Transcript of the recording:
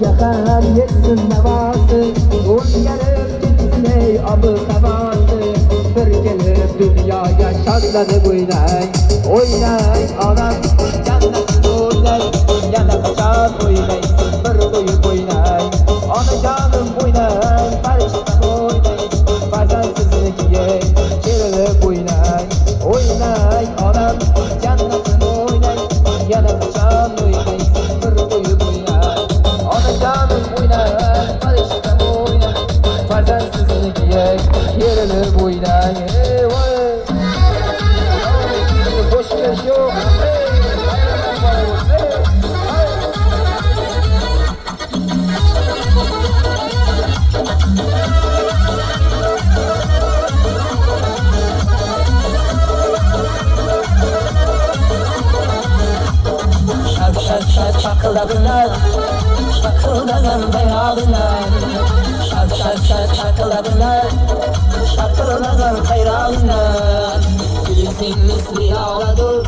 yakar yetsin nevası, o'zgarib ketsin ey abi havası. Bir kelib dunyoga shodlanib o'ynay, o'ynay onam jannatni o'ynay. Yana qachon o'ynaysiz bir qo'yib o'ynay, onajonim o'ynay, farishtam o'ynay. Farzandsizligiga kerilib o'ynay, o'ynay onam jannatni o'ynay. Yana qachon o'ynaysiz bir qo'yib o'ynay, onajonim o'ynay, farishtam o'ynay. Farzandsizligiga kerilib o'ynay. Boş gelish yo'q. Şak çakıladılar, çakıladan bayağılar. Şak çakıladılar, çakıladan bayağılar. Filizin misli ağladı,